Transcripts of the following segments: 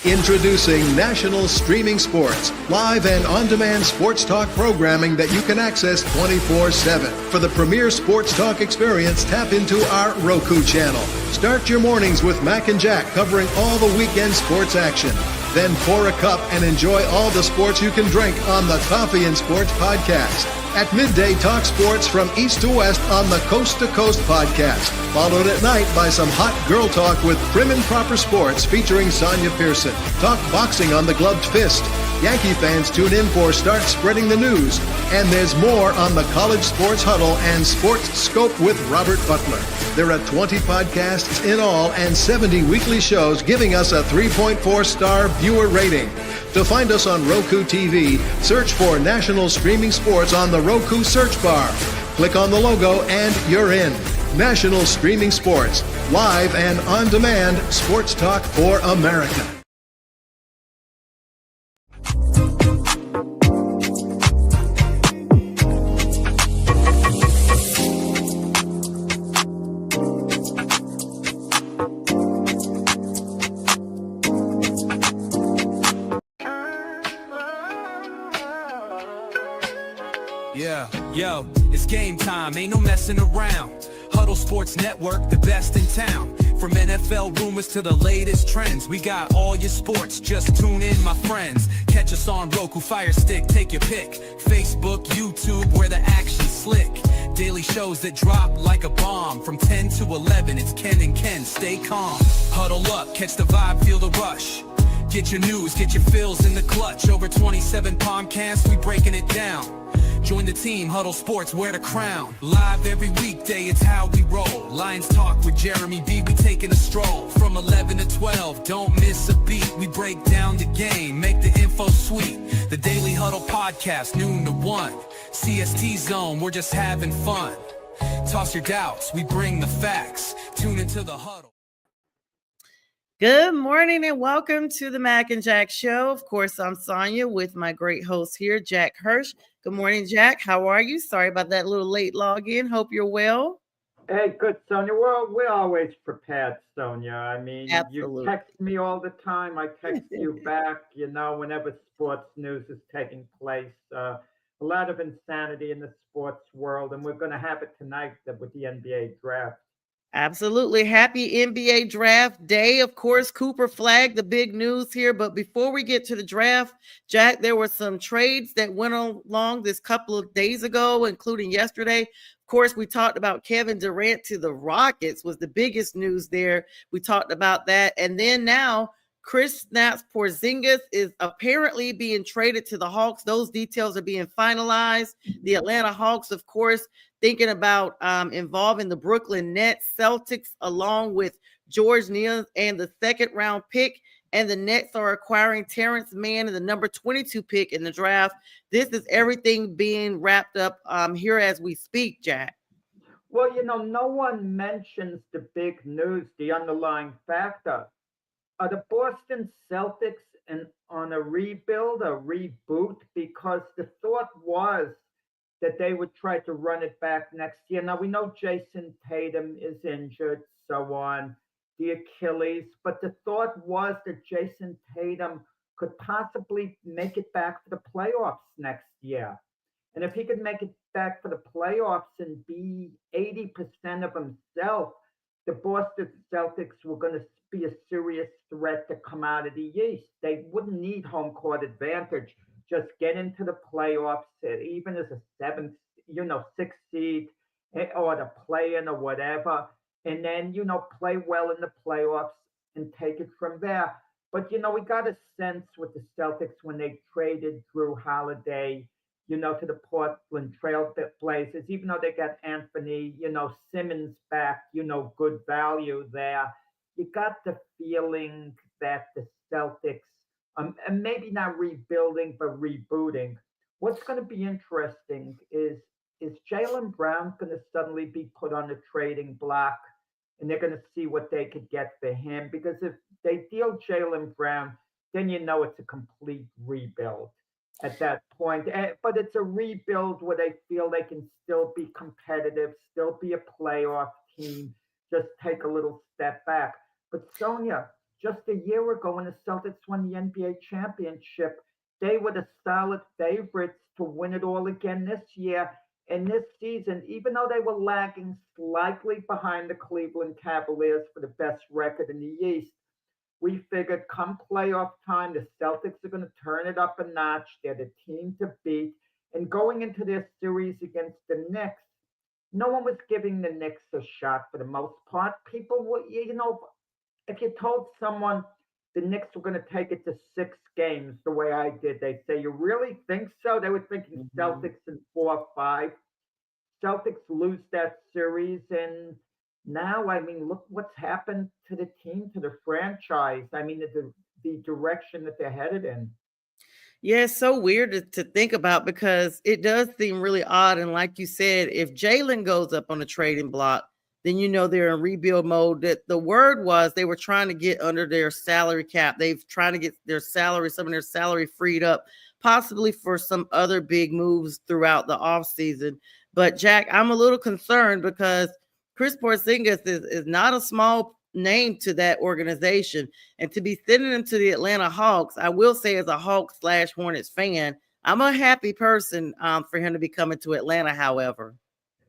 Introducing National Streaming Sports, live and on-demand sports talk programming that you can access 24/7. For the premier sports talk experience, tap into our Roku channel. Start your mornings with Mac and Jack covering all the weekend sports action. Then pour a cup and enjoy all the sports you can drink on the Coffee and Sports podcast. At midday, talk sports from east to west on the Coast to Coast podcast. Followed at night by some hot girl talk with Prim and Proper Sports featuring Sonia Pearson. Talk boxing on the Gloved Fist. Yankee fans tune in for Start Spreading the News. And there's more on the College Sports Huddle and Sports Scope with Robert Butler. There are 20 podcasts in all and 70 weekly shows giving us a 3.4-star viewer rating. To find us on Roku TV, search for National Streaming Sports on the Roku search bar. Click on the logo and you're in. National Streaming Sports, live and on-demand sports talk for America. Yeah, yo, it's game time, ain't no messing around. Huddle Sports Network, the best in town. From NFL rumors to the latest trends, we got all your sports, just tune in, my friends. Catch us on Roku, Fire Stick, take your pick. Facebook, YouTube, where the action's slick. Daily shows that drop like a bomb. From 10 to 11, it's Ken and Ken, stay calm. Huddle up, catch the vibe, feel the rush. Get your news, get your fills in the clutch. Over 27 podcasts, we breaking it down. Join the team, Huddle Sports, wear the crown. Live every weekday, it's how we roll. Lions Talk with Jeremy B, we taking a stroll. From 11 to 12, don't miss a beat. We break down the game, make the info sweet. The Daily Huddle Podcast, noon to 1. CST Zone, we're just having fun. Toss your doubts, we bring the facts. Tune into the Huddle. Good morning and welcome to the Mac and Jack Show. Of course, I'm Sonia with my great host here, Jack Hirsch. Good morning, Jack. How are you? Sorry about that little late login. Hope you're well. Hey, good, Sonia. We're always prepared, Sonia. I mean, Absolutely. You text me all the time. I text you back, whenever sports news is taking place. A lot of insanity in the sports world, and we're going to have it tonight with the NBA draft. Absolutely. Happy NBA draft day. Of course, Cooper flagged the big news here. But before we get to the draft, Jack, there were some trades that went along this couple of days ago, including yesterday. Of course, we talked about Kevin Durant to the Rockets was the biggest news there. We talked about that. And then now Kristaps Porzingis is apparently being traded to the Hawks. Those details are being finalized. The Atlanta Hawks, of course, thinking about involving the Brooklyn Nets, Celtics, along with George Neal and the second-round pick. And the Nets are acquiring Terrence Mann and the number 22 pick in the draft. This is everything being wrapped up here as we speak, Jack. Well, no one mentions the big news, the underlying factor. Are the Boston Celtics on a rebuild, a reboot? Because the thought was that they would try to run it back next year. Now, we know Jason Tatum is injured, so on, the Achilles, but the thought was that Jason Tatum could possibly make it back for the playoffs next year. And if he could make it back for the playoffs and be 80% of himself, the Boston Celtics were going to be a serious threat to come out of the East. They wouldn't need home court advantage. Just get into the playoffs, even as a sixth seed or to play in or whatever, and then, play well in the playoffs and take it from there. But, we got a sense with the Celtics when they traded Drew Holiday, to the Portland Trail Blazers, even though they got Anthony, Simmons back, good value there. You got the feeling that the Celtics, and maybe not rebuilding, but rebooting. What's going to be interesting is Jaylen Brown going to suddenly be put on the trading block, and they're going to see what they could get for him? Because if they deal Jaylen Brown, then it's a complete rebuild at that point. But it's a rebuild where they feel they can still be competitive, still be a playoff team, just take a little step back. But Sonia, just a year ago when the Celtics won the NBA championship. They were the solid favorites to win it all again this year. And this season, even though they were lagging slightly behind the Cleveland Cavaliers for the best record in the East, we figured come playoff time, the Celtics are going to turn it up a notch. They're the team to beat. And going into their series against the Knicks, no one was giving the Knicks a shot for the most part. People were, if you told someone the Knicks were going to take it to 6 games the way I did, they'd say, "You really think so?" They were thinking Mhm. Celtics in 4 or 5. Celtics lose that series, and now, I mean, look what's happened to the team, to the franchise. I mean, the direction that they're headed in. Yeah, it's so weird to think about because it does seem really odd. And like you said, if Jalen goes up on the trading block, then you know they're in rebuild mode. That the word was they were trying to get under their salary cap. They've trying to get their salary, some of their salary freed up, possibly for some other big moves throughout the offseason. But Jack, I'm a little concerned because Chris Porzingis is not a small name to that organization. And to be sending him to the Atlanta Hawks, I will say, as a Hawks slash Hornets fan, I'm a happy person for him to be coming to Atlanta. However,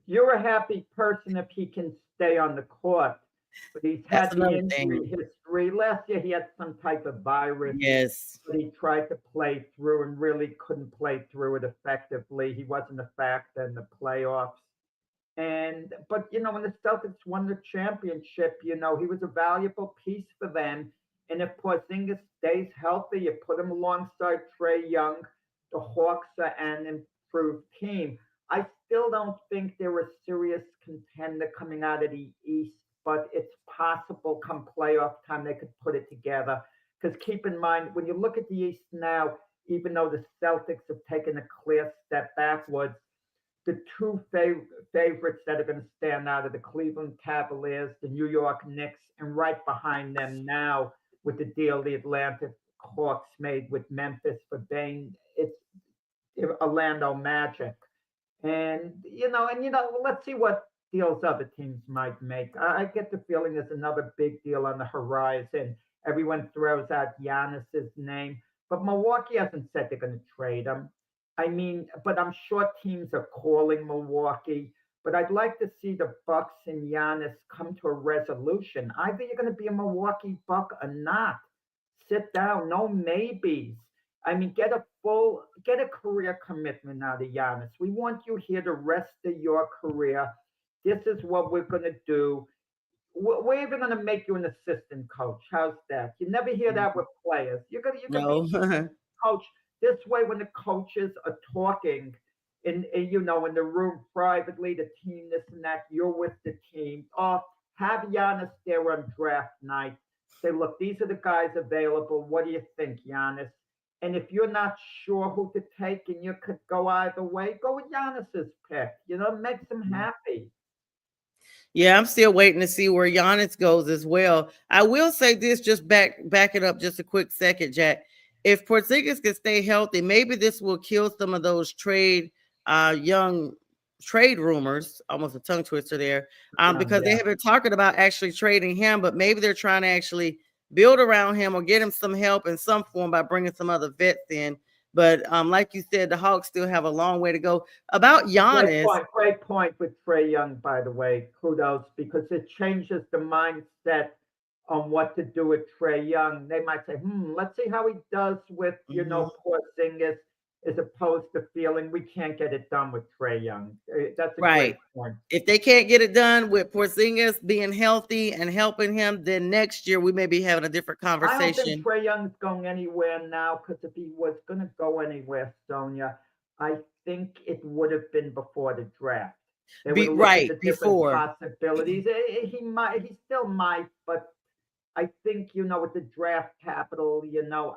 You're a happy person if he can stay on the court, but he's that's had the another injury thing. history. Last year, he had some type of virus, Yes. but he tried to play through and really couldn't play through it effectively. He wasn't a factor in the playoffs. And but when the Celtics won the championship, he was a valuable piece for them. And if Porzingis stays healthy, you put him alongside Trey Young. The Hawks are an improved team. I still don't think they're a serious contender coming out of the East, but it's possible come playoff time they could put it together. Because keep in mind, when you look at the East now, even though the Celtics have taken a clear step backwards, the two favorites that are going to stand out are the Cleveland Cavaliers, the New York Knicks, and right behind them now with the deal the Atlanta Hawks made with Memphis for Bain, it's Orlando Magic. Let's see what deals other teams might make. I get the feeling there's another big deal on the horizon. Everyone throws out Giannis's name, but Milwaukee hasn't said they're going to trade him. I mean, but I'm sure teams are calling Milwaukee. But I'd like to see the Bucks and Giannis come to a resolution. Either you're going to be a Milwaukee Buck or not. Sit down, no maybes. I mean, get a career commitment out of Giannis. We want you here the rest of your career. This is what we're going to do. We're even going to make you an assistant coach. How's that? You never hear that with players. You're gonna be No. coach. This way, when the coaches are talking in the room privately, the team, this and that, you're with the team. Or have Giannis there on draft night. Say, look, these are the guys available. What do you think, Giannis? And if you're not sure who to take and you could go either way, go with Giannis's pick. Makes him happy. Yeah, I'm still waiting to see where Giannis goes as well. I will say this, just back it up just a quick second, Jack. If Porzingis can stay healthy, maybe this will kill some of those young trade rumors. Almost a tongue twister there, because they Yeah. have been talking about actually trading him, but maybe they're trying to actually build around him or get him some help in some form by bringing some other vets in. But like you said, the Hawks still have a long way to go. About Great Giannis, point. Great point with Trey Young, by the way. Kudos, because it changes the mindset on what to do with Trey Young. They might say, let's see how he does with, mhm, Porzingis, as opposed to feeling we can't get it done with Trey Young. That's a great right. point. If they can't get it done with Porzingis being healthy and helping him, then next year we may be having a different I don't think conversation. Trey Young's going anywhere now because if he was going to go anywhere, Sonia, I think it would have been before the draft. They would Be have looked at right the different before. possibilities. He still might, but I think, with the draft capital,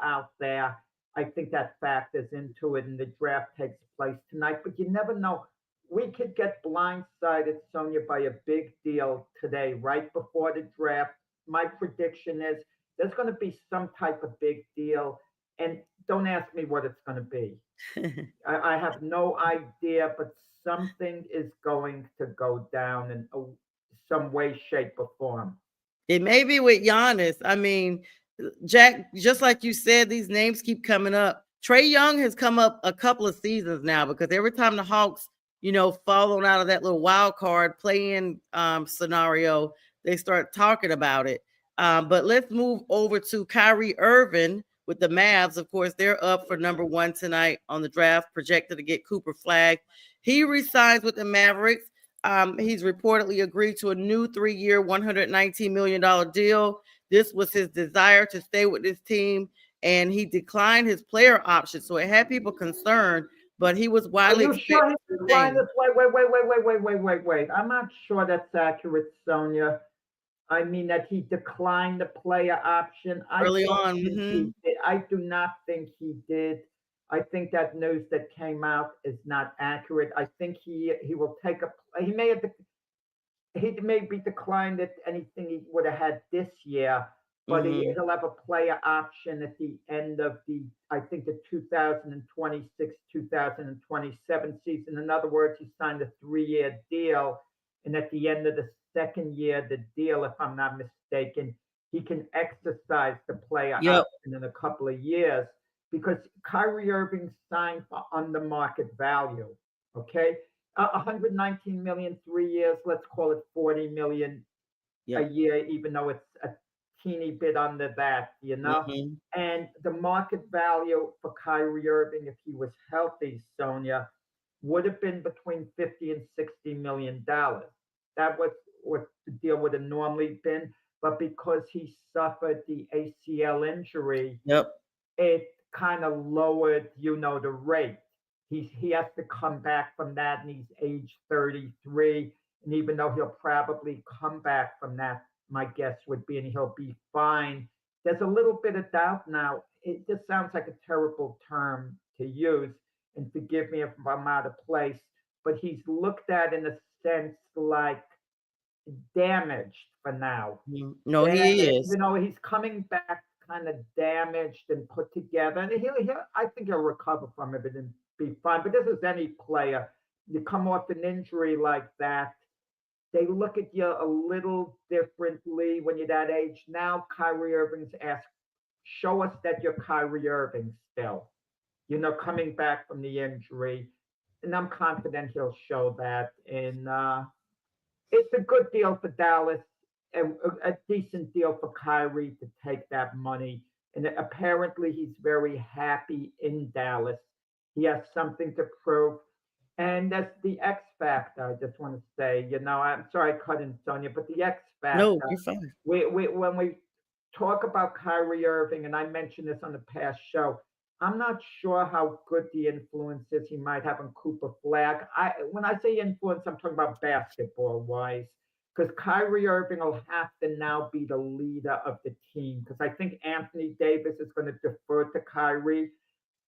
out there, I think that factors into it and the draft takes place tonight. But you never know. We could get blindsided, Sonia, by a big deal today, right before the draft. My prediction is there's going to be some type of big deal. And don't ask me what it's going to be. I have no idea, but something is going to go down in some way, shape, or form. It may be with Giannis. I mean, Jack, just like you said, these names keep coming up. Trey Young has come up a couple of seasons now because every time the Hawks, falling out of that little wild card playing scenario, they start talking about it. But let's move over to Kyrie Irving with the Mavs. Of course, they're up for number one tonight on the draft, projected to get Cooper Flag. He resigns with the Mavericks. He's reportedly agreed to a new 3-year, $119 million deal. This was his desire to stay with this team, and he declined his player option. So it had people concerned, but he was Are widely you sure expected he to declined stay. this? Wait. I'm not sure that's accurate, Sonia. I mean that he declined the player option. I Early don't on. think he did. I do not think he did. I think that news that came out is not accurate. I think he will take a. He may be declined at anything he would have had this year, but Mm-hmm. he'll have a player option at the end of I think, the 2026 2027 season. In other words, he signed a 3-year deal, and at the end of the second year, the deal, if I'm not mistaken, he can exercise the player Yep. option in a couple of years because Kyrie Irving signed for under market value. Okay, 119 million 3 years. Let's call it 40 million a Yep. year, even though it's a teeny bit under that, Mm-hmm. And the market value for Kyrie Irving, if he was healthy, Sonia, would have been between 50 and $60 million. That was what the deal would have normally been. But because he suffered the ACL injury, Yep. it kind of lowered, the rate. He has to come back from that, and he's age 33. And even though he'll probably come back from that, my guess would be, and he'll be fine. There's a little bit of doubt now. It just sounds like a terrible term to use, and forgive me if I'm out of place, but he's looked at in a sense like damaged for now. No, he is. He's coming back kind of damaged and put together, and I think he'll recover from it and be fine. But this is any player. You come off an injury like that, they look at you a little differently when you're that age. Now, Kyrie Irving's asked, show us that you're Kyrie Irving still, coming back from the injury. And I'm confident he'll show that. And it's a good deal for Dallas, a decent deal for Kyrie to take that money. And apparently, he's very happy in Dallas. He has something to prove. And that's the X factor. I just want to say, I'm sorry I cut in, Sonia, but the X No, factor. you're fine. When we talk about Kyrie Irving, and I mentioned this on the past show, I'm not sure how good the influence is he might have on Cooper Flag. When I say influence, I'm talking about basketball wise, because Kyrie Irving will have to now be the leader of the team. Because I think Anthony Davis is going to defer to Kyrie,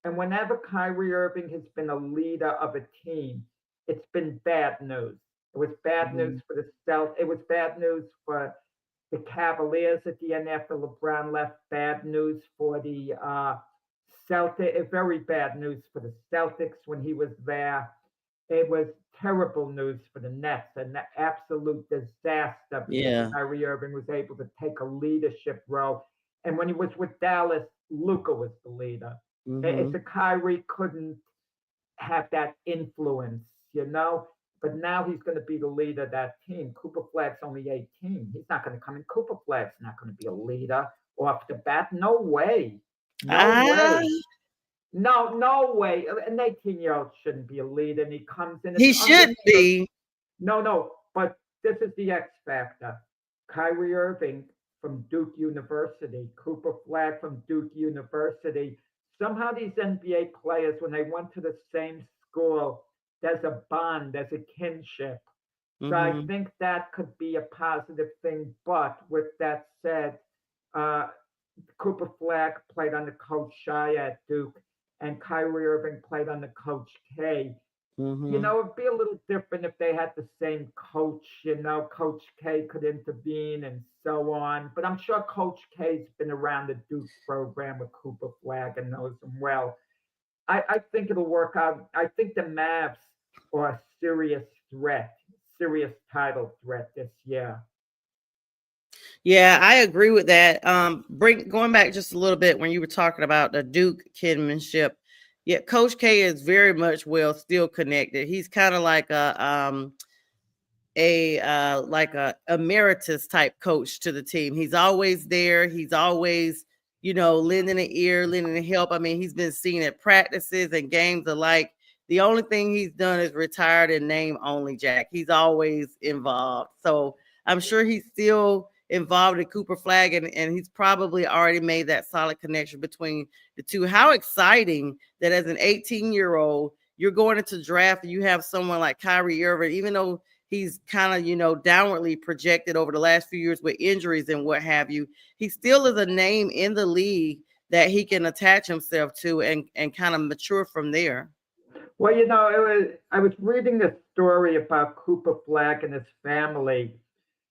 and whenever Kyrie Irving has been a leader of a team, it's been bad news. It was bad Mm-hmm. news for the Celtics. It was bad news for the Cavaliers at the end after LeBron left. Bad news for the Celtics. Very bad news for the Celtics when he was there. It was terrible news for the Nets, an absolute disaster because Yeah. Kyrie Irving was able to take a leadership role. And when he was with Dallas, Luka was the leader. If Mm-hmm. the Kyrie couldn't have that influence, But now he's going to be the leader of that team. Cooper Flag's only 18. He's not going to come in. Cooper Flag's not going to be a leader off the bat. No way. No Ah, way. No way. An 18-year-old shouldn't be a leader, and he comes in. It's he should be. no. But this is the X factor. Kyrie Irving from Duke University, Cooper Flag from Duke University. Somehow these NBA players, when they went to the same school, there's a bond, there's a kinship. So I Mm-hmm. think that could be a positive thing. But with that said, uh, Cooper Flag played under Coach Shia at Duke, and Kyrie Irving played under Coach K. Mm-hmm. It'd be a little different if they had the same coach. Coach K could intervene and so on. But I'm sure Coach K's been around the Duke program with Cooper Flag and knows him well. I think it'll work out. I think the Mavs are a serious threat, serious title threat this year. Yeah, I agree with that. Going back just a little bit when you were talking about the Duke kinship. Yeah, Coach K is very much well still connected. He's kind of like a emeritus type coach to the team. He's always there. He's always, lending an ear, lending a help. I mean, he's been seen at practices and games alike. The only thing he's done is retired in name only, Jack. He's always involved. So I'm sure he's still involved in Cooper Flag, and he's probably already made that solid connection between the two. How exciting that as an 18-year-old, you're going into draft and you have someone like Kyrie Irving, even though he's kind of, downwardly projected over the last few years with injuries and what have you. He still is a name in the league that he can attach himself to and kind of mature from there. Well, I was reading a story about Cooper Flag and his family.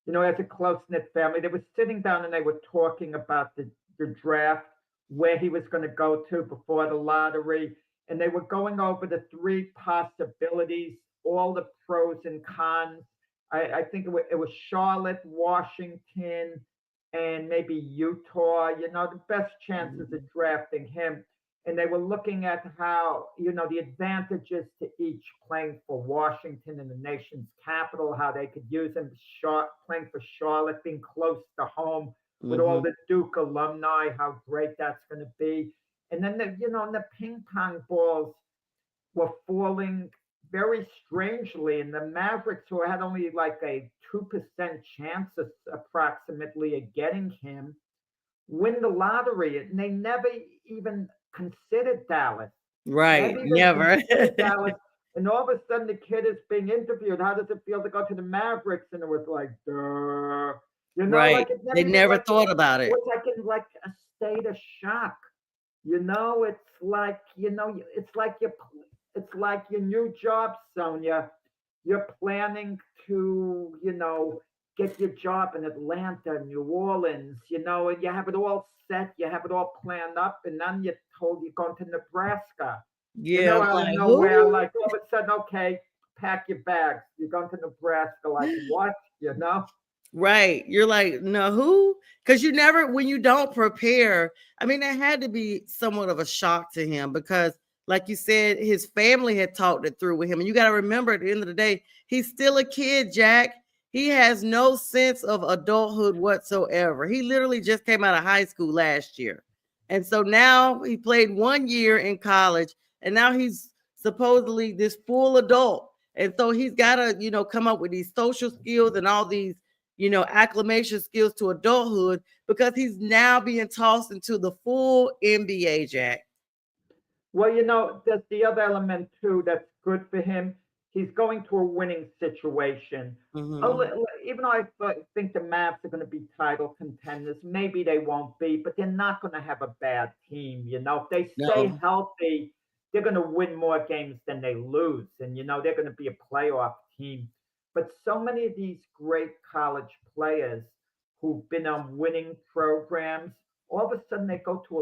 As a close knit family, they were sitting down and they were talking about the draft, where he was going to go to before the lottery. And they were going over the three possibilities, all the pros and cons. I think it was Charlotte, Washington, and maybe Utah, the best chances of drafting him. And they were looking at how, the advantages to each, playing for Washington in the nation's capital, how they could use him, playing for Charlotte, being close to home with all Mm-hmm. the Duke alumni, how great that's going to be. And then, the ping pong balls were falling very strangely. And the Mavericks, who had only like a 2% chance approximately of getting him, win the lottery. And they never even considered Dallas. Right. Never even Never. considered Dallas. And all of a sudden, the kid is being interviewed. How does it feel to go to the Mavericks? And it was like, duh. Right. Like it They never even never like thought about it it. was like in like a state of shock. It's like it's like your new job, Sonia. You're planning to, get your job in Atlanta, New Orleans, and you have it all set, you have it all planned up, and then you're told you're going to Nebraska, Yeah, I'm out of like, nowhere, who? like all of a sudden, okay, pack your bags, you're going to Nebraska, like what, Right. You're like, no, who? Because you never, when you don't prepare, I mean, it had to be somewhat of a shock to him because, like you said, his family had talked it through with him. And you got to remember at the end of the day, he's still a kid, Jack. He has no sense of adulthood whatsoever. He literally just came out of high school last year. And so now he played 1 year in college and now he's supposedly this full adult. And so he's got to, come up with these social skills and all these acclimation skills to adulthood because he's now being tossed into the full NBA, Jack. Well, there's the other element too that's good for him. He's going to a winning situation. Mm-hmm. Even though think the Mavs are going to be title contenders, maybe they won't be, but they're not going to have a bad team. If they stay No. healthy, they're going to win more games than they lose, and they're going to be a playoff team. But so many of these great college players who've been on winning programs, all of a sudden they go to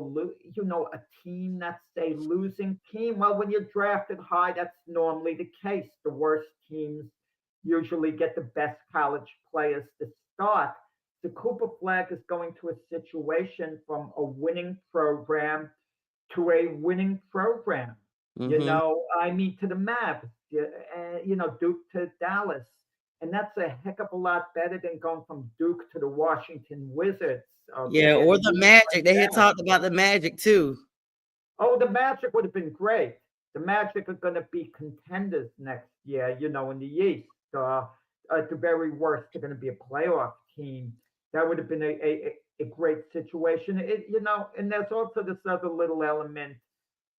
a team that's a losing team. Well, when you're drafted high, that's normally the case. The worst teams usually get the best college players to start. The Cooper Flag is going to a situation from a winning program to a winning program. Mm-hmm. I mean, to the Mavs, Duke to Dallas. And that's a heck of a lot better than going from Duke to the Washington Wizards, Yeah, okay, or and the losing like Magic. They had that. talked about the Magic too. Oh, the Magic would have been great. The Magic are going to be contenders next year, in the East. At the very worst, they're going to be a playoff team. That would have been a great situation. And there's also this other little element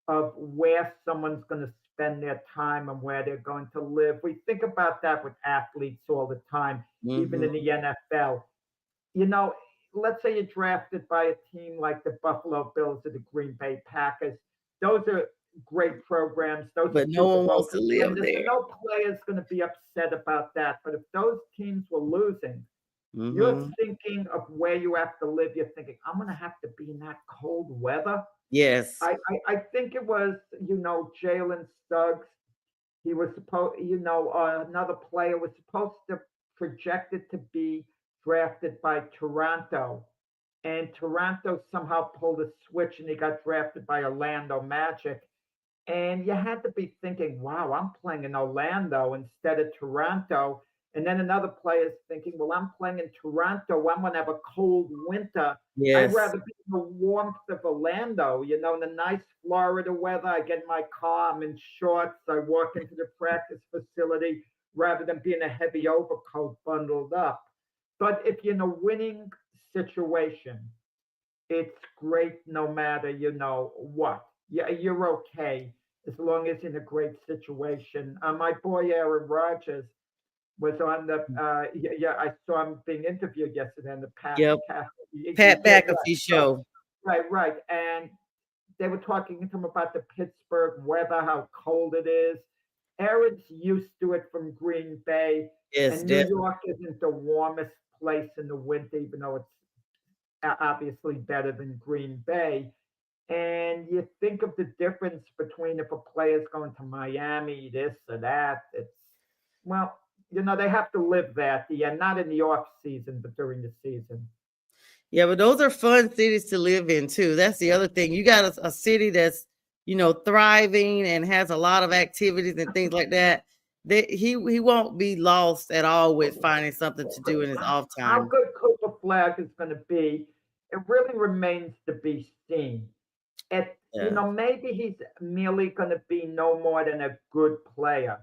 of where someone's going to spend their time and where they're going to live. We think about that with athletes all the time, even in Mm-hmm. the NFL. You know, let's say you're drafted by a team like the Buffalo Bills or the Green Bay Packers. Those are great programs. Those are But no Super one Bowl wants to live contenders, and there. no player is going to be upset about that. But if those teams were losing, you're Mm-hmm. thinking of where you have to live. You're thinking, I'm going to have to be in that cold weather. Yes. I think it was, Jalen Suggs. He was supposed, another player was supposed to projected to be drafted by Toronto. And Toronto somehow pulled a switch and he got drafted by Orlando Magic. And you had to be thinking, wow, I'm playing in Orlando instead of Toronto. And then another player is thinking, well, I'm playing in Toronto. I'm going to have a cold winter. I'd Yes. rather be in the warmth of Orlando, in the nice Florida weather. I get in my car, I'm in shorts. I walk into the practice facility rather than being a heavy overcoat bundled up. But if you're in a winning situation, it's great no matter what. Yeah, you're okay as long as you're in a great situation. My boy Aaron Rodgers was on the yeah, I saw him being interviewed yesterday on the Pat Yep. Cast. Pat Yeah, McAfee show. right, and they were talking to him about the Pittsburgh weather, how cold it is. Aaron's used to it from Green Bay, Yes, and New definitely. York isn't the warmest place in the winter, even though it's obviously better than Green Bay. And you think of the difference between if a player's going to Miami, this or that. Well, they have to live that. Yeah, not in the off season, but during the season. Yeah, but those are fun cities to live in too. That's the other thing. You got a city that's, thriving and has a lot of activities and things like that. That he won't be lost at all with finding something to do in his off How time. good Cooper Flag is going to be, it really remains to be seen. Yeah. Maybe he's merely going to be no more than a good player.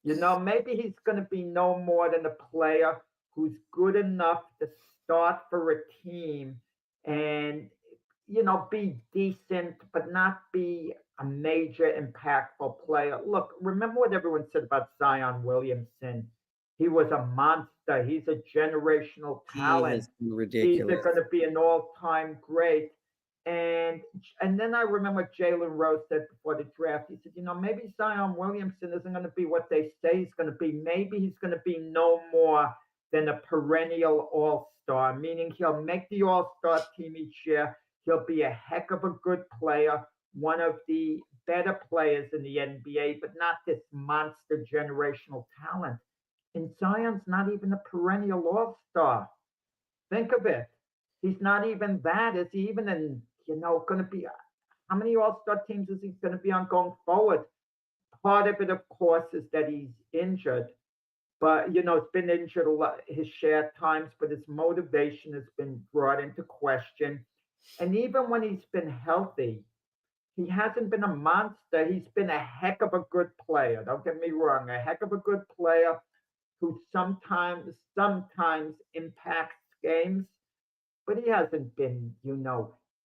Maybe he's going to be no more than a player who's good enough to start for a team and, be decent, but not be a major impactful player. Look, remember what everyone said about Zion Williamson. He was a monster. He's a generational He talent. has been He's ridiculous. going to be an all-time great. And and then I remember Jalen Rose said before the draft, he said, maybe Zion Williamson isn't going to be what they say he's going to be. Maybe he's going to be no more than a perennial all-star, meaning he'll make the all-star team each year. He'll be a heck of a good player, one of the better players in the NBA, but not this monster generational talent. And Zion's not even a perennial all-star. Think of it. He's not even that. Is he even going to be? How many All Star teams is he going to be on going forward? Part of it, of course, is that he's injured, but it's been injured a lot his share times, but his motivation has been brought into question. And even when he's been healthy, he hasn't been a monster. He's been a heck of a good player. Don't get me wrong, a heck of a good player who sometimes impacts games, but he hasn't been,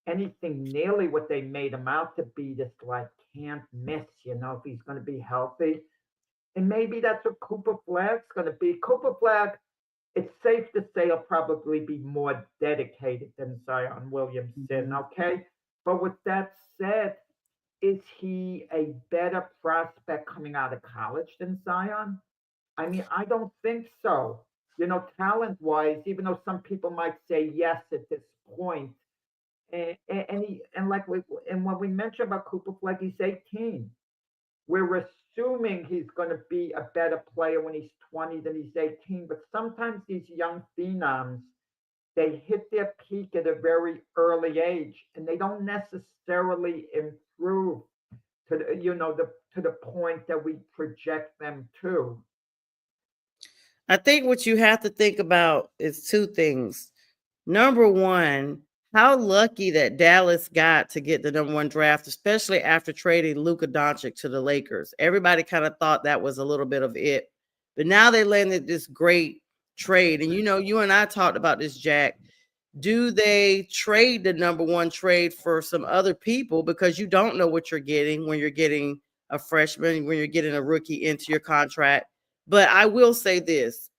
anything nearly what they made him out to be. This like can't miss, if he's going to be healthy. And maybe that's what Cooper Flag's going to be. Cooper Flag, it's safe to say he'll probably be more dedicated than Zion Williamson, okay? But with that said, is he a better prospect coming out of college than Zion? I mean, I don't think so. Talent wise, even though some people might say yes at this point, and like and when we mention about Cooper Flag, he's 18. We're assuming he's going to be a better player when he's 20 than he's 18. But sometimes these young phenoms, they hit their peak at a very early age, and they don't necessarily improve to the point that we project them to. I think what you have to think about is two things. Number one, how lucky that Dallas got to get the number one draft, especially after trading Luka Doncic to the Lakers. Everybody kind of thought that was a little bit of it. But now they landed this great trade. And you and I talked about this, Jack. Do they trade the number one trade for some other people? Because you don't know what you're getting when you're getting a freshman, when you're getting a rookie into your contract. But I will say this.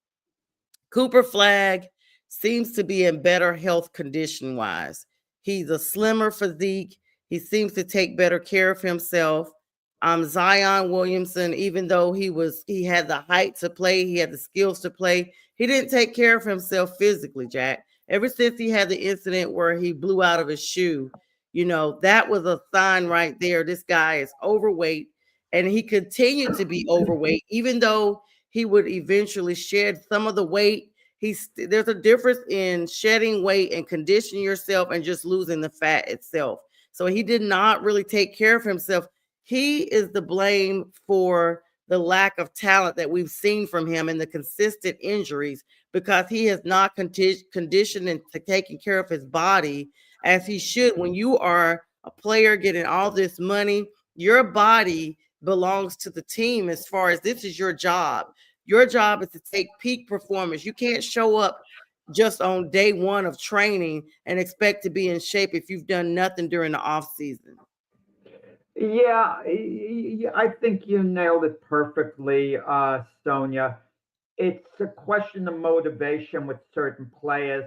Cooper Flag seems to be in better health condition wise. He's a slimmer physique. He seems to take better care of himself. Zion Williamson, even though he had the height to play, he had the skills to play, he didn't take care of himself physically, Jack. Ever since he had the incident where he blew out of his shoe, that was a sign right there. This guy is overweight, and he continued to be overweight, even though he would eventually shed some of the weight. there's a difference in shedding weight and conditioning yourself and just losing the fat itself. So he did not really take care of himself. He is the blame for the lack of talent that we've seen from him and the consistent injuries, because he has not conditioned and taken care of his body as he should. When you are a player getting all this money, your body belongs to the team. As far as this is your job is to take peak performance. You can't show up just on day one of training and expect to be in shape if you've done nothing during the off season. Yeah, I think you nailed it perfectly, Sonia. It's a question of motivation with certain players,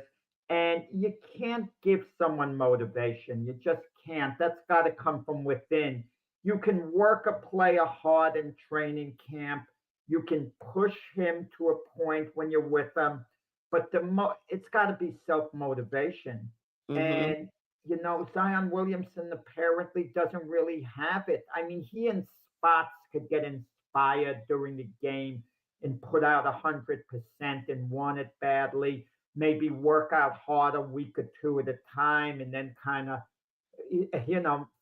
and you can't give someone motivation. You just can't. That's got to come from within. You can work a player hard in training camp. You can push him to a point when you're with him, but it's got to be self motivation. Mm-hmm. And Zion Williamson apparently doesn't really have it. I mean, he in spots could get inspired during the game and put out 100% and want it badly. Maybe work out hard a week or two at a time, and then kind of,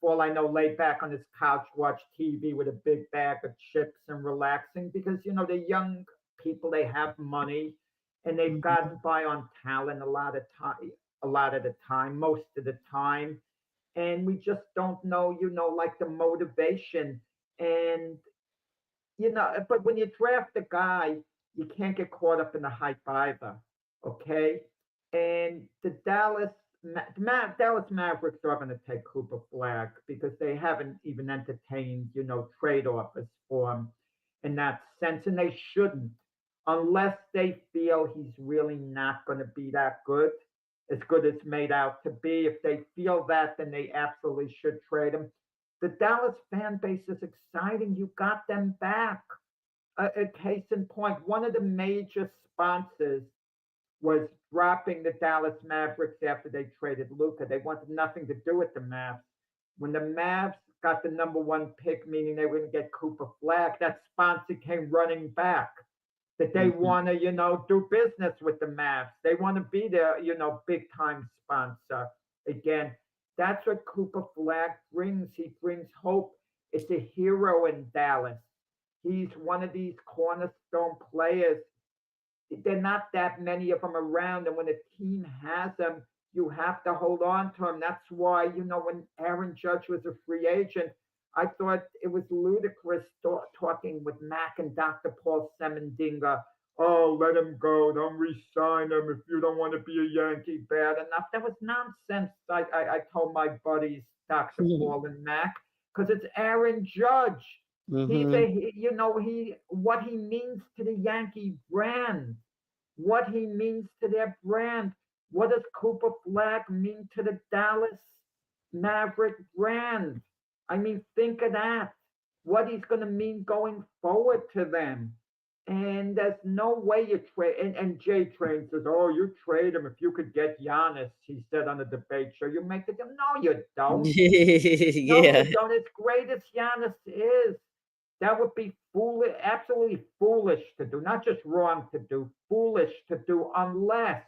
all I know, lay back on his couch, watch TV with a big bag of chips and relaxing because the young people, they have money and they've Mm-hmm. gotten by on talent a lot of the time, most of the time, and we just don't know, like the motivation. And but when you draft a guy, you can't get caught up in the hype either. Okay, and the Dallas Mavericks are going to take Cooper Flag because they haven't even entertained, trade offers for him in that sense, and they shouldn't, unless they feel he's really not going to be that good, as good as made out to be. If they feel that, then they absolutely should trade him. The Dallas fan base is exciting. You got them back. A case in point, one of the major sponsors was dropping the Dallas Mavericks after they traded Luca. They wanted nothing to do with the Mavs. When the Mavs got the number one pick, meaning they were going to get Cooper Flag, that sponsor came running back that they Mm-hmm. want to, do business with the Mavs. They want to be their, big time sponsor again. That's what Cooper Flag brings. He brings hope. It's a hero in Dallas. He's one of these cornerstone players. There are not that many of them around, and when a team has them, you have to hold on to them. That's why, when Aaron Judge was a free agent, I thought it was ludicrous talking with Mac and Dr. Paul Semendinga. Oh, let him go. Don't re-sign him if you don't want to be a Yankee bad enough. That was nonsense. I told my buddies, Dr. Paul and Mac, because it's Aaron Judge. He's Mm-hmm. a, he what he means to the Yankee brand, what he means to their brand. What does Cooper Flag mean to the Dallas Maverick brand? I mean, think of that. What he's going to mean going forward to them. And there's no way you trade. And Jay Train says, "Oh, you trade him if you could get Giannis." He said on the debate show, "You make the deal." No, you don't. No, Yeah. you don't. As great as Giannis is, that would be foolish, absolutely foolish to do. Not just wrong to do, foolish to do, unless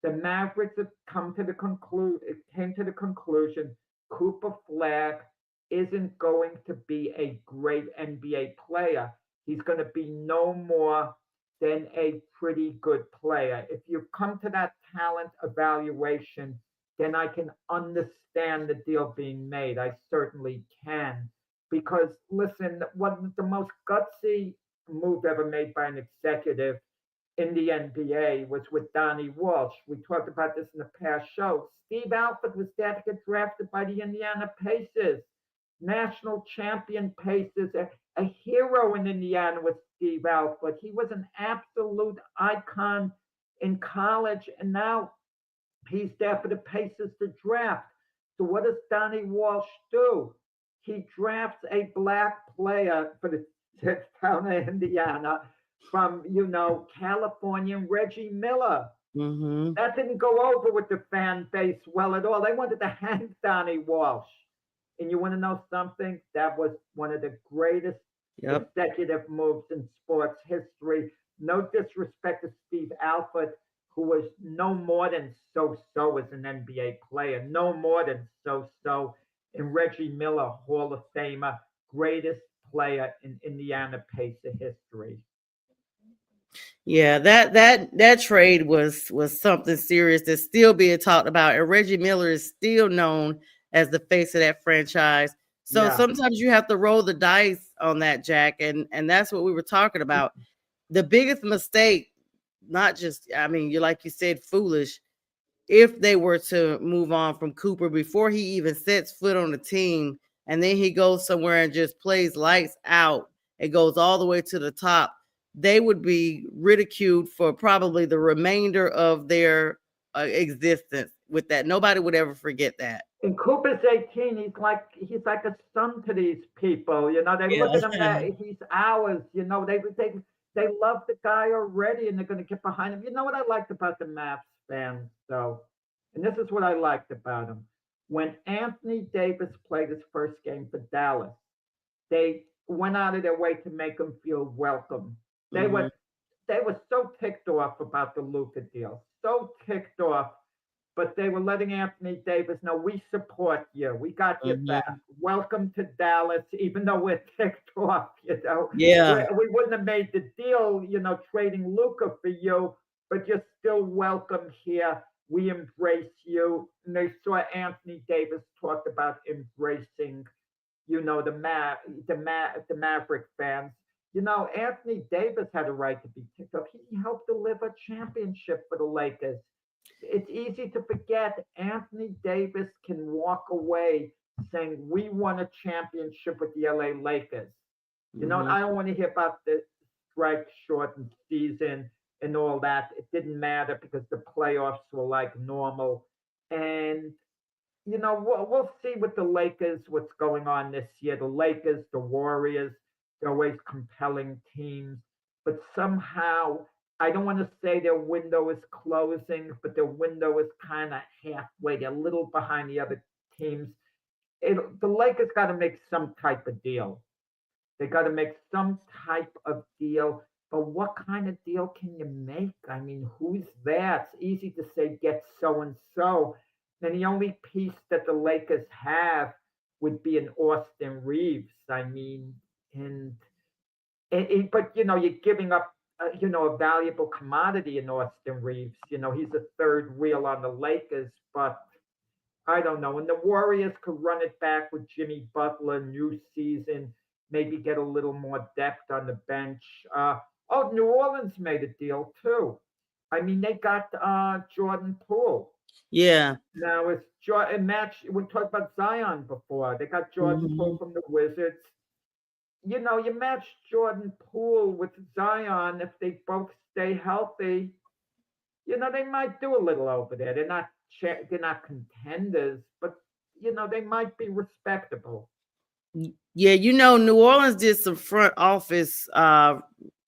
the Mavericks have came to the conclusion Cooper Flag isn't going to be a great NBA player. He's going to be no more than a pretty good player. If you come to that talent evaluation, then I can understand the deal being made. I certainly can. Because listen, one of the most gutsy move ever made by an executive in the NBA was with Donnie Walsh. We talked about this in the past show. Steve Alford was there to get drafted by the Indiana Pacers, national champion Pacers. A hero in Indiana was Steve Alford. He was an absolute icon in college, and now he's there for the Pacers to draft. So what does Donnie Walsh do? He drafts a black player for the town of Indiana from, California, Reggie Miller. Mm-hmm. That didn't go over with the fan base well at all. They wanted to hang Donnie Walsh. And you want to know something? That was one of the greatest Yep. executive moves in sports history. No disrespect to Steve Alford, who was no more than so-so as an NBA player, no more than so-so. And Reggie Miller, Hall of Famer, greatest player in Indiana Pacer history. Yeah, that trade was something serious that's still being talked about, and Reggie Miller is still known as the face of that franchise. So Yeah. sometimes you have to roll the dice on that, Jack, and that's what we were talking about. The biggest mistake, not just, I mean, you like you said, foolish, if they were to move on from Cooper before he even sets foot on the team, and then he goes somewhere and just plays lights out, it goes all the way to the top, they would be ridiculed for probably the remainder of their existence with that. Nobody would ever forget that. And Cooper's 18. He's like a son to these people. They look Yeah. at him that he's ours. They love the guy already, and they're going to get behind him. You know what I liked about the Mavs fans, though, and this is what I liked about him. When Anthony Davis played his first game for Dallas, they went out of their way to make him feel welcome. They Mhm. were they were so ticked off about the Luka deal, so ticked off, but they were letting Anthony Davis know we support you. We got your back. Mhm. Welcome to Dallas, even though we're ticked off. Yeah. We wouldn't have made the deal, trading Luca for you, but you're still welcome here. We embrace you. And they saw Anthony Davis talked about embracing, the Maverick fans. Anthony Davis had a right to be ticked off. He helped deliver a championship for the Lakers. It's easy to forget Anthony Davis can walk away saying, we won a championship with the LA Lakers. Mhm. I don't want to hear about the strike shortened season and all that. It didn't matter because the playoffs were like normal. And we'll see with the Lakers what's going on this year. The Lakers, the Warriors, they're always compelling teams, but somehow I don't want to say their window is closing, but their window is kind of halfway. They're a little behind the other teams. The Lakers got to make some type of deal. They got to make some type of deal. But what kind of deal can you make? I mean, who's there? It's easy to say get so and so. And the only piece that the Lakers have would be an Austin Reeves. I mean, but you're giving up, a valuable commodity in Austin Reeves. He's a third wheel on the Lakers, but I don't know. And the Warriors could run it back with Jimmy Butler, new season, maybe get a little more depth on the bench. New Orleans made a deal too. I mean, they got Jordan Poole. Yeah. Now it's Jordan match. We talked about Zion before. They got Jordan Poole Mhm. from the Wizards. You match Jordan Poole with Zion if they both stay healthy. They might do a little over there. They're not contenders, but they might be respectable. Yeah, New Orleans did some front office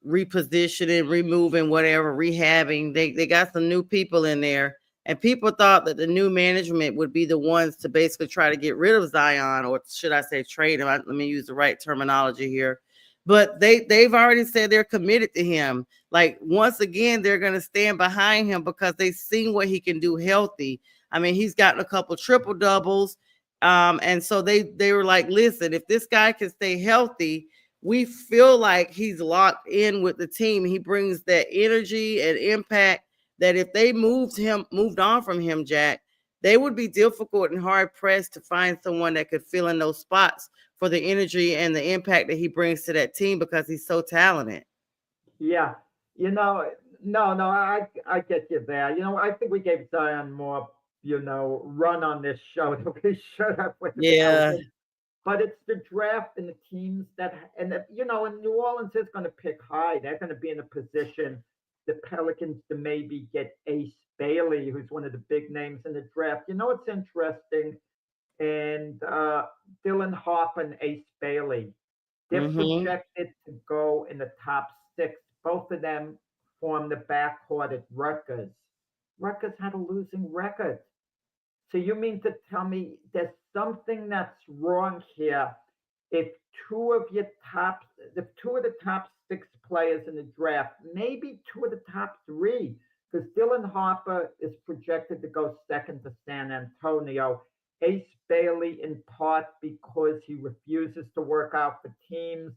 repositioning, removing whatever, rehabbing. They got some new people in there. And people thought that the new management would be the ones to basically try to get rid of Zion, or should I say trade him? Let me use the right terminology here. But they've already said they're committed to him. Like, once again, they're going to stand behind him because they've seen what he can do healthy. I mean, he's gotten a couple triple doubles. And so they were like, listen, if this guy can stay healthy, we feel like he's locked in with the team. He brings that energy and impact that if they moved on from him, Jack, they would be difficult and hard pressed to find someone that could fill in those spots for the energy and the impact that he brings to that team because he's so talented. Yeah, no, I get you there. I think we gave Zion more, run on this show than we should have with Yeah. Pelicans. But it's the draft and the teams and New Orleans is going to pick high. They're going to be in a position, the Pelicans, to maybe get Ace Bailey, who's one of the big names in the draft. It's interesting. And Dylan Harper and Ace Bailey, they're Mm-hmm. projected to go in the top six. Both of them form the backcourt at Rutgers. Rutgers had a losing record. So you mean to tell me there's something that's wrong here? if two of your top, if two of the top six players in the draft, maybe two of the top three, because Dylan Harper is projected to go second to San Antonio. Ace Bailey, in part because he refuses to work out for teams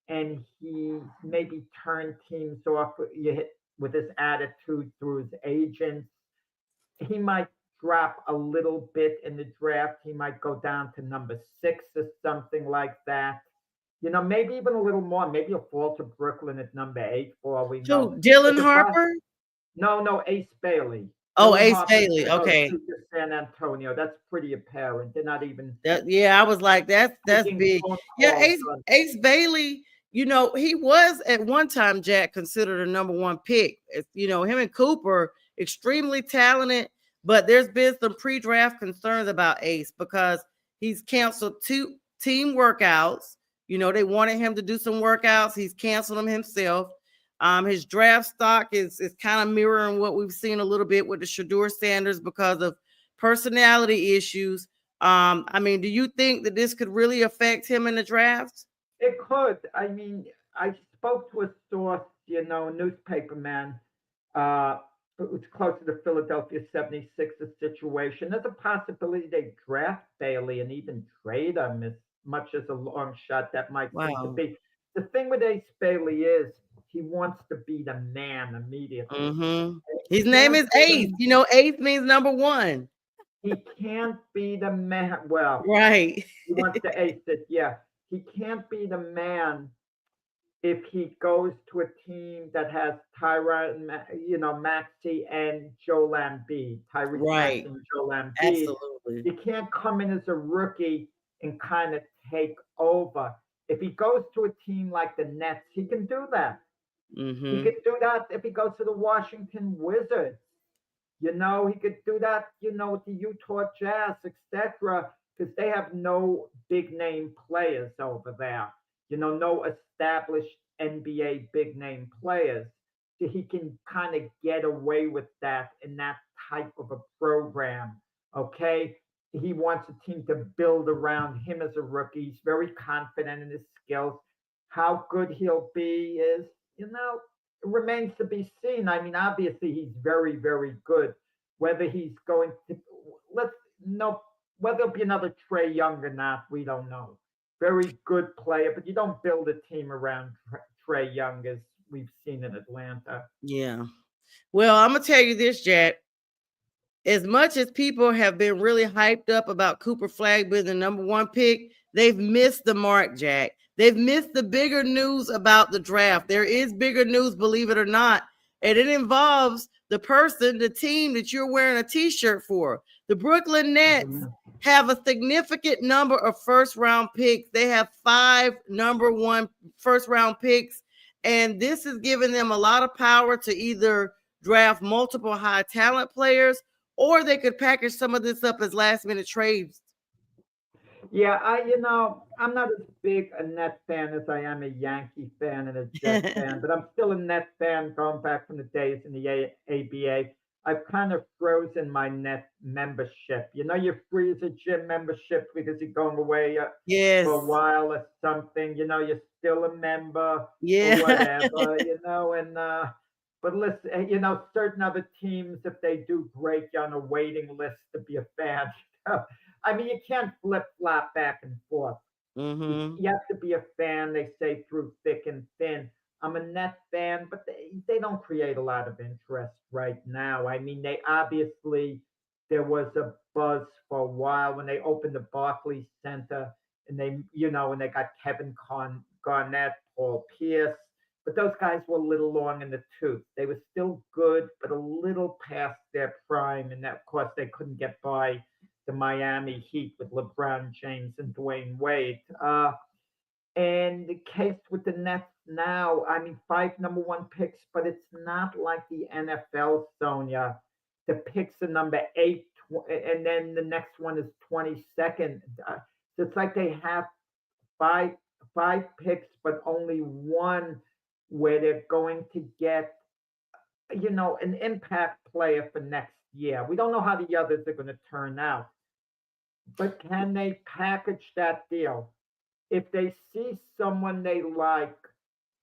and he maybe turned teams off with his attitude through his agents. He might drop a little bit in the draft. He might go down to number six or something like that. Maybe even a little more. Maybe he'll fall to Brooklyn at number eight, for all we know. Who? But Dylan Harper? no, no, Ace Bailey. Oh, Dylan Ace Harper's Bailey. going to go Okay. to San Antonio. That's pretty apparent. They're not even Yeah, I was like, that's making big. phone Yeah, calls Ace Bailey. He was at one time, Jack, considered a number one pick. Him and Cooper, extremely talented, but there's been some pre-draft concerns about Ace because he's canceled 2 team workouts. They wanted him to do some workouts. He's canceled them himself. His draft stock is kind of mirroring what we've seen a little bit with the Shedeur Sanders because of personality issues. Do you think that this could really affect him in the draft? It could. I mean, I spoke to a source, a newspaper man, who's close to the Philadelphia 76ers situation. There's a possibility they draft Bailey and even trade him, as much as a long shot that might seem to Wow. be. The thing with Ace Bailey is he wants to be the man immediately. Mm-hmm. He His name can't is be Ace. Ace means number one. he can't be the man. Well, Right. he wants to ace it. Yeah, he can't be the man if he goes to a team that has Maxey and Joel Embiid, Tyrese Maxey Right. and Joel Embiid. Absolutely. You can't come in as a rookie and kind of take over. If he goes to a team like the Nets, he can do that. He Mm-hmm. could do that if he goes to the Washington Wizards. He could do that, with the Utah Jazz, etc., because they have no big name players over there. No established NBA big name players. So he can kind of get away with that in that type of a program. Okay. He wants a team to build around him as a rookie. He's very confident in his skills. How good he'll be is, remains to be seen. I mean, obviously he's very, very good. Whether he's going to let's no whether it'll be another Trey Young or not, we don't know. Very good player, but you don't build a team around Trey Young as we've seen in Atlanta. Yeah. Well, I'm gonna tell you this, Jack. As much as people have been really hyped up about Cooper Flag being the number one pick, they've missed the mark, Jack. They've missed the bigger news about the draft. There is bigger news, believe it or not, and it involves the person, the team that you're wearing a t-shirt for. The Brooklyn Nets have a significant number of first-round picks. They have 5 number one first-round picks, and this is giving them a lot of power to either draft multiple high talent players, or they could package some of this up as last minute trades. Yeah, I'm not as big a Net fan as I am a Yankee fan and a Jet fan, but I'm still a Net fan going back from the days in the ABA. I've kind of frozen my Net membership. You freeze a gym membership because you're going away Yes. for a while or something. You're still a member Yeah. or whatever, and but listen, certain other teams, if they do great, you're on a waiting list to be a fan. I mean, you can't flip flop back and forth. Mm-hmm. You have to be a fan, they say, through thick and thin. I'm a Net fan, but they don't create a lot of interest right now. I mean, they obviously, there was a buzz for a while when they opened the Barclays Center and when they got Kevin Garnett, Paul Pierce, but those guys were a little long in the tooth. They were still good, but a little past their prime. And that, of course, they couldn't get by the Miami Heat with LeBron James and Dwayne Wade. And the case with the Nets now, I mean, 5 number one picks, but it's not like the NFL, Sonia. The picks are number 8, and then the next one is 22nd. So it's like they have five picks, but only one where they're going to get, an impact player for next year. We don't know how the others are going to turn out, but can they package that deal? if they see someone they like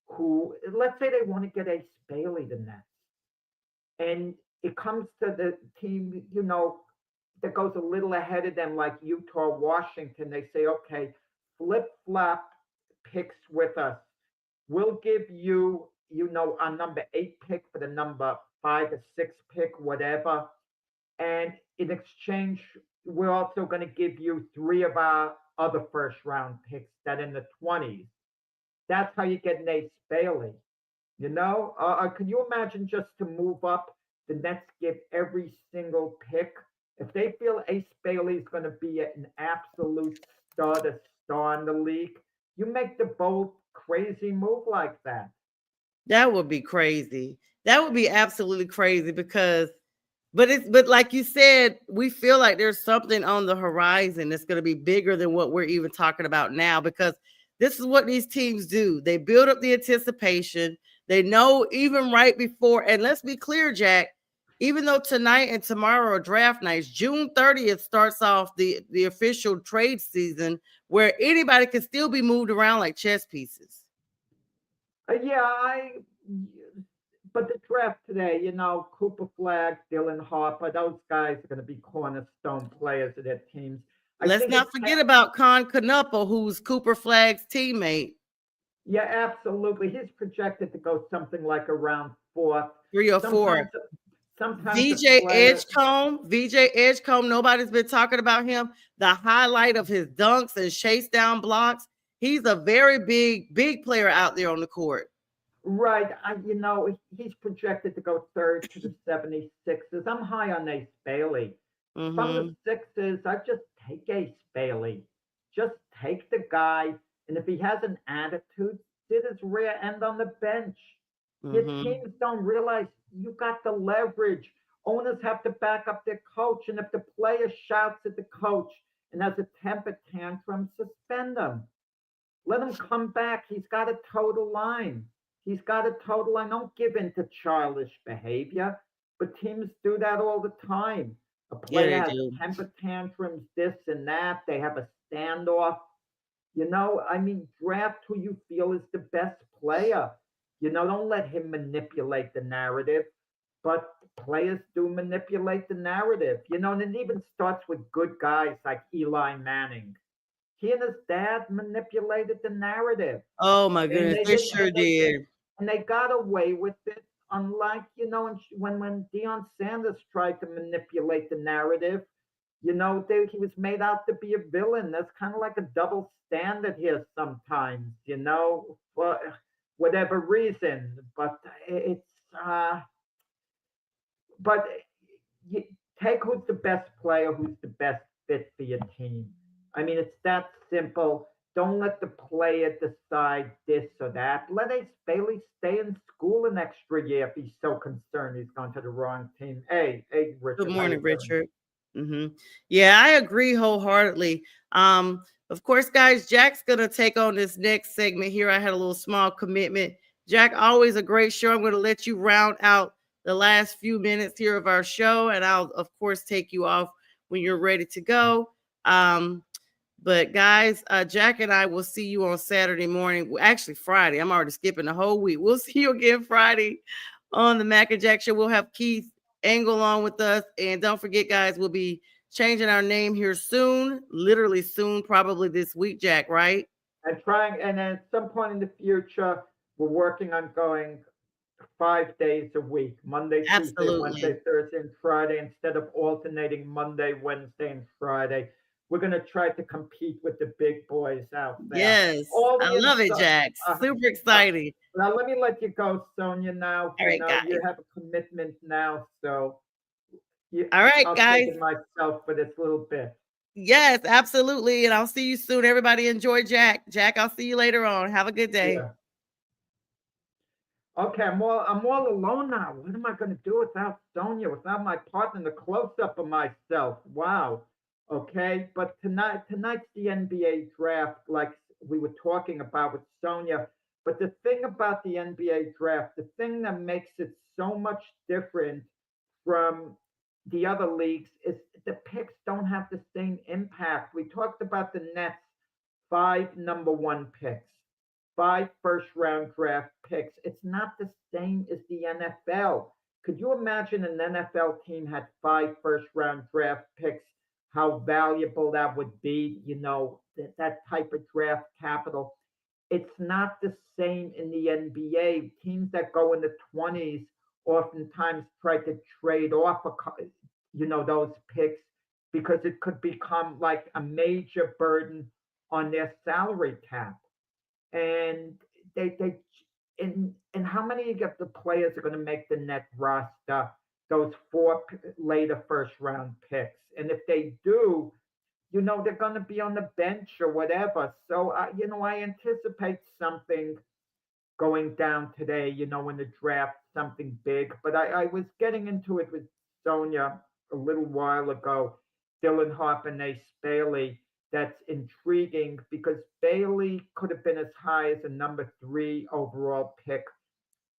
who, let's say they want to get Ace Bailey the Nets, and it comes to the team, that goes a little ahead of them, like Utah, Washington, they say, okay, flip flop picks with us. We'll give you, a number 8 pick for the number 5 or 6 pick, whatever. And in exchange, we're also going to give you 3 of our other first round picks that in the 20s. That's how you get Nate Bailey. Can you imagine just to move up, the Nets give every single pick? If they feel Ace Bailey is going to be an absolute stud, a star in the league, you make the bold, crazy move like that. That would be crazy. That would be absolutely crazy because but like you said, we feel like there's something on the horizon that's going to be bigger than what we're even talking about now, because this is what these teams do. They build up the anticipation. They know even right before, and let's be clear, Jack, even though tonight and tomorrow are draft nights, June 30th starts off the official trade season where anybody can still be moved around like chess pieces. Yeah, but the draft today, Cooper Flag, Dylan Harper, those guys are going to be cornerstone players of their teams. I Let's think not forget about Con Canupa, who's Cooper Flag's teammate. yeah, absolutely. He's projected to go something like around fourth. 3 or 4. Sometimes a VJ player, Edgecombe. VJ Edgecombe. Nobody's been talking about him. The highlight of his dunks and chase down blocks. He's a very big player out there on the court. right? He's projected to go third to the 76ers. I'm high on Ace Bailey. From the Mm-hmm. Sixers, I just take Ace Bailey. Just take the guy, and if he has an attitude, sit his rear end on the bench. Your Mm-hmm. teams don't realize you got the leverage. Owners have to back up their coach, and if the player shouts at the coach and has a temper tantrum, suspend him. Let him come back. He's got a total line. He's got a total line. Don't give in to childish behavior. But teams do that all the time. A Yeah, player they has do. temper tantrums, this and that. They have a standoff. Draft who you feel is the best player. Don't let him manipulate the narrative. But players do manipulate the narrative, and it even starts with good guys like Eli Manning. He and his dad manipulated the narrative, Oh my and goodness, they they didn't, sure did. and they got away with it. Unlike when Deion Sanders tried to manipulate the narrative, he was made out to be a villain. That's kind of like a double standard here sometimes, for whatever reason. But you take who's the best player, who's the best fit for your team. It's that simple. Don't let the player decide this or that. Let Ace Bailey stay in school an extra year if he's so concerned he's gone to the wrong team. Hey, Good Richard, how you morning, doing? Richard. Yeah, I agree wholeheartedly. Of course, guys, Jack's gonna take on this next segment here. I had a little small commitment. Jack, always a great show. I'm going to let you round out the last few minutes here of our show, and I'll of course take you off when you're ready to go. Um, but guys, Jack and I will see you on Saturday morning. Well, actually, Friday. I'm already skipping the whole week. We'll see you again Friday on the Mac and Jack show. We'll have Keith Angle on with us. And don't forget, guys, we'll be changing our name here soon, literally soon, probably this week, Jack, right? And at some point in the future, we're working on going 5 days a week: Monday, Tuesday, Wednesday, Absolutely. Thursday, and Friday, instead of alternating Monday, Wednesday, and Friday. We're going to try to compete with the big boys out there. Yes. All I the love it, inside. Jack. Uh, Super uh, exciting. Now, let me let you go, Sonia. Now, All right, you guys. have a commitment now, so All right, I'll take guys. it myself for this little bit. Yes, absolutely. And I'll see you soon. Everybody enjoy Jack. Jack, I'll see you later on. Have a good day. Yeah. Okay, I'm all alone now. What am I going to do without Sonia, without my partner, the close up of myself? Wow. Okay, but tonight's the NBA draft, like we were talking about with Sonia. But the thing about the NBA draft, the thing that makes it so much different from the other leagues is the picks don't have the same impact. We talked about the Nets five number one picks, five first round draft picks. It's not the same as the NFL. Could you imagine an NFL team had five first round draft picks? How valuable that would be, that type of draft capital. It's not the same in the NBA. Teams that go in the 20s oftentimes try to trade off those picks because it could become like a major burden on their salary cap. And they and how many of the players are going to make the net roster? Those four later first round picks, and if they do, they're going to be on the bench or whatever. So I anticipate something going down today. In the draft, something big. But I was getting into it with Sonia a little while ago. Dylan Harper and Ace Bailey, that's intriguing because Bailey could have been as high as a number three overall pick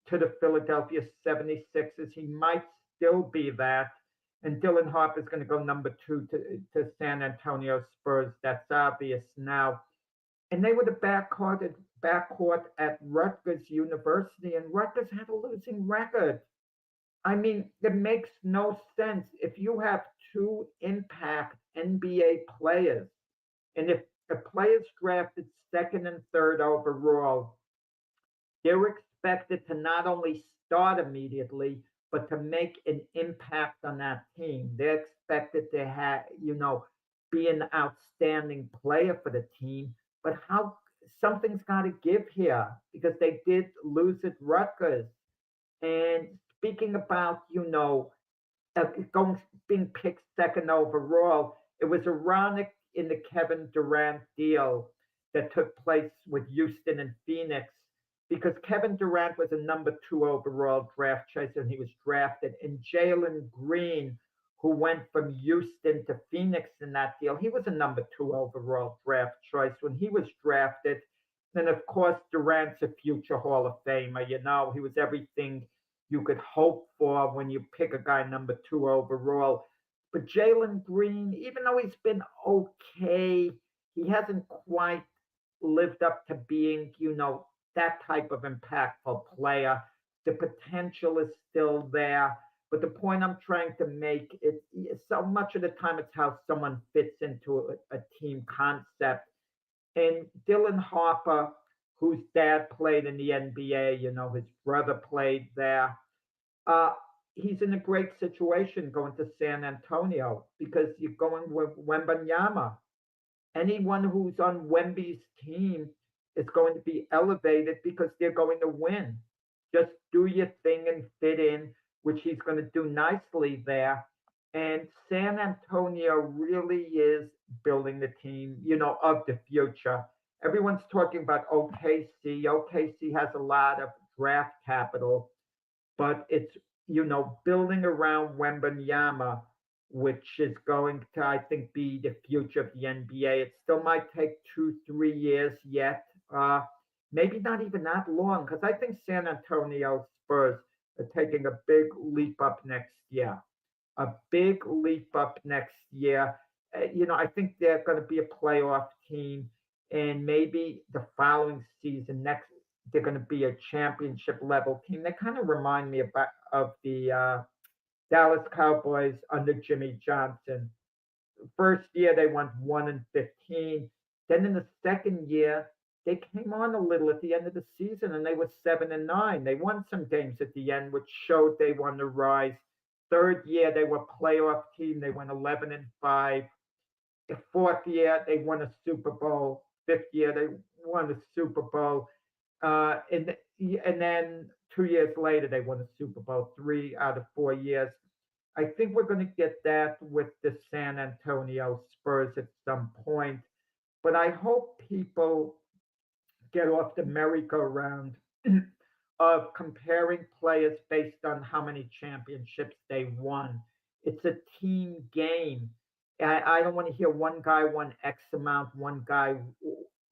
to the Philadelphia 76ers. He might still be that. And Dylan Harper is going to go number two to San Antonio Spurs. That's obvious now. And they were the backcourt at Rutgers University, and Rutgers had a losing record. I mean, it makes no sense if you have two impact NBA players, and if the players drafted second and third overall, they're expected to not only start immediately, but to make an impact on that team. They're expected to be an outstanding player for the team. But how something's got to give here because they did lose at Rutgers. And speaking about, going being picked second overall, it was ironic in the Kevin Durant deal that took place with Houston and Phoenix because Kevin Durant was a number two overall draft choice and he was drafted. And Jalen Green, who went from Houston to Phoenix in that deal, he was a number two overall draft choice when he was drafted. And of course, Durant's a future Hall of Famer. He was everything you could hope for when you pick a guy number two overall. But Jalen Green, even though he's been okay, he hasn't quite lived up to being, that type of impactful player. The potential is still there. But the point I'm trying to make is so much of the time it's how someone fits into a team concept. And Dylan Harper, whose dad played in the NBA, his brother played there. He's in a great situation going to San Antonio because you're going with Wembanyama. Anyone who's on Wemby's team is going to be elevated because they're going to win. Just do your thing and fit in, which he's going to do nicely there. And San Antonio really is building the team, of the future. Everyone's talking about OKC. OKC has a lot of draft capital, but it's, building around Wembanyama, which is going to, I think, be the future of the NBA. It still might take 2-3 years yet. Maybe not even that long, because I think San Antonio Spurs are taking a big leap up next year. A big leap up next year. I think they're going to be a playoff team, and maybe the following season, they're going to be a championship level team. They kind of remind me of the Dallas Cowboys under Jimmy Johnson. First year they went 1-15. Then in the second year, they came on a little at the end of the season and they were 7-9. They won some games at the end, which showed they won the rise. Third year, they were a playoff team. They went 11-5. The fourth year, they won a Super Bowl. Fifth year, they won a Super Bowl. And then 2 years later, they won a Super Bowl, 3 out of 4 years. I think we're going to get that with the San Antonio Spurs at some point. But I hope people get off the merry-go-round of comparing players based on how many championships they won. It's a team game. I don't want to hear one guy won X amount, one guy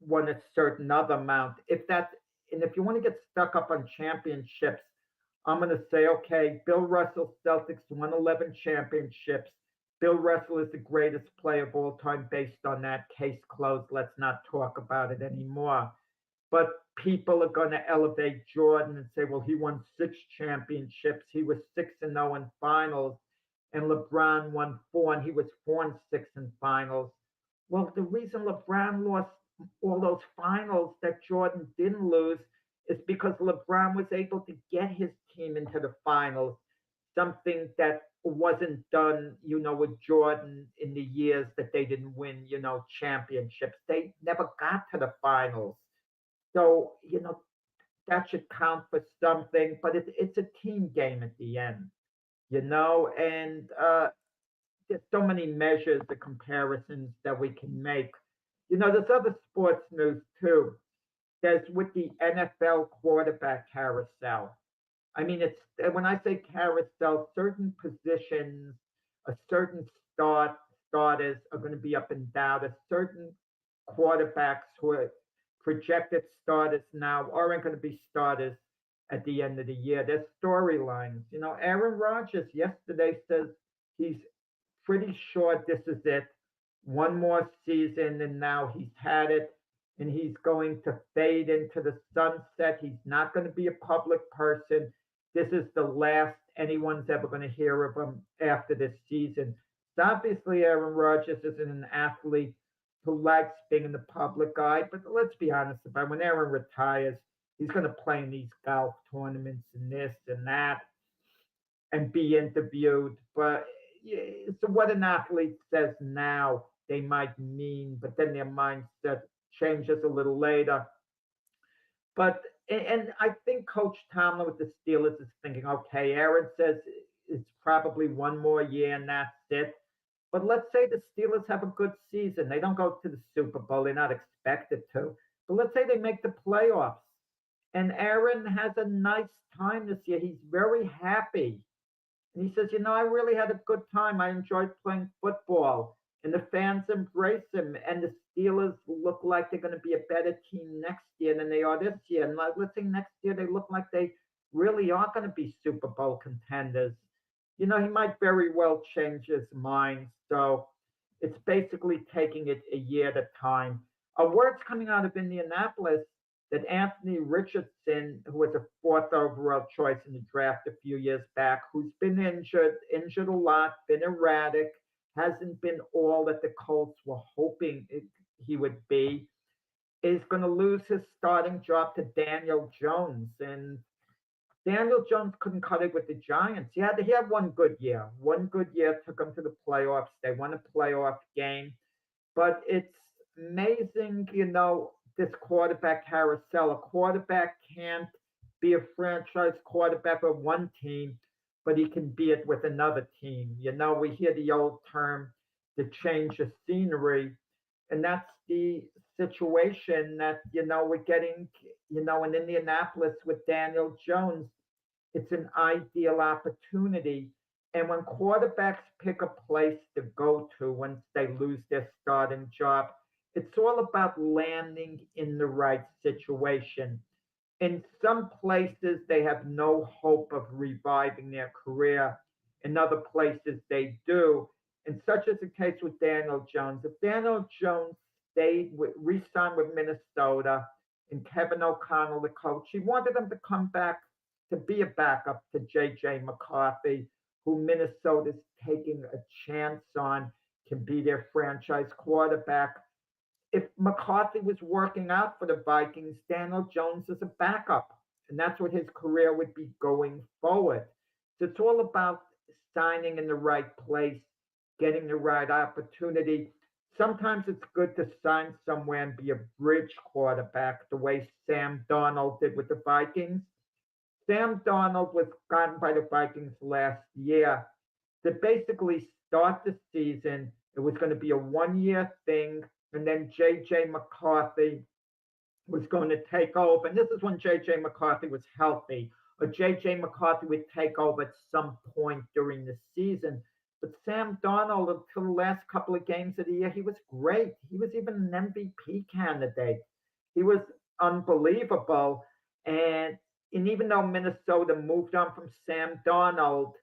won a certain other amount. If you want to get stuck up on championships, I'm going to say, okay, Bill Russell Celtics won 11 championships. Bill Russell is the greatest player of all time based on that. Case closed. Let's not talk about it anymore. But people are going to elevate Jordan and say, well, he won 6 championships. He was 6-0 in finals. And LeBron won four, and he was 4-6 in finals. Well, the reason LeBron lost all those finals that Jordan didn't lose is because LeBron was able to get his team into the finals, something that wasn't done, with Jordan in the years that they didn't win, championships. They never got to the finals. So, that should count for something, but it's a team game at the end, and there's so many measures, the comparisons that we can make. There's other sports news too. There's with the NFL quarterback carousel. I mean, it's when I say carousel, certain positions, a certain starters are going to be up and down. There's certain quarterbacks who are projected starters now aren't going to be starters at the end of the year. There's storylines. Aaron Rodgers yesterday says he's pretty sure this is it. One more season, and now he's had it, and he's going to fade into the sunset. He's not going to be a public person. This is the last anyone's ever going to hear of him after this season. So obviously, Aaron Rodgers isn't an athlete who likes being in the public eye, but let's be honest about it. When Aaron retires, he's going to play in these golf tournaments and this and that and be interviewed. But so what an athlete says now, they might mean, but then their mindset changes a little later. But and I think Coach Tomlin with the Steelers is thinking, okay, Aaron says it's probably one more year and that's it. But let's say the Steelers have a good season. They don't go to the Super Bowl. They're not expected to. But let's say they make the playoffs. And Aaron has a nice time this year. He's very happy. And he says, I really had a good time. I enjoyed playing football. And the fans embrace him. And the Steelers look like they're going to be a better team next year than they are this year. And let's say next year they look like they really are going to be Super Bowl contenders. He might very well change his mind. So it's basically taking it a year at a time. A word's coming out of Indianapolis that Anthony Richardson, who was a fourth overall choice in the draft a few years back, who's been injured a lot, been erratic, hasn't been all that the Colts were hoping he would be, is going to lose his starting job to Daniel Jones. And Daniel Jones couldn't cut it with the Giants. He had one good year. One good year took him to the playoffs. They won a playoff game. But it's amazing, this quarterback carousel. A quarterback can't be a franchise quarterback with one team, but he can be it with another team. We hear the old term, the change of scenery. And that's the situation that, we're getting, in Indianapolis with Daniel Jones. It's an ideal opportunity. And when quarterbacks pick a place to go to once they lose their starting job, it's all about landing in the right situation. In some places, they have no hope of reviving their career. In other places, they do. And such is the case with Daniel Jones. If Daniel Jones re-signed with Minnesota and Kevin O'Connell, the coach, he wanted him to come back to be a backup to J.J. McCarthy, who Minnesota's taking a chance on, can be their franchise quarterback. If McCarthy was working out for the Vikings, Daniel Jones is a backup, and that's what his career would be going forward. So it's all about signing in the right place, getting the right opportunity. Sometimes it's good to sign somewhere and be a bridge quarterback, the way Sam Darnold did with the Vikings. Sam Darnold was gotten by the Vikings last year to basically start the season. It was going to be a one-year thing, and then J.J. McCarthy was going to take over. And this is when J.J. McCarthy was healthy, or J.J. McCarthy would take over at some point during the season. But Sam Darnold, until the last couple of games of the year, he was great. He was even an MVP candidate. He was unbelievable. And even though Minnesota moved on from Sam Darnold,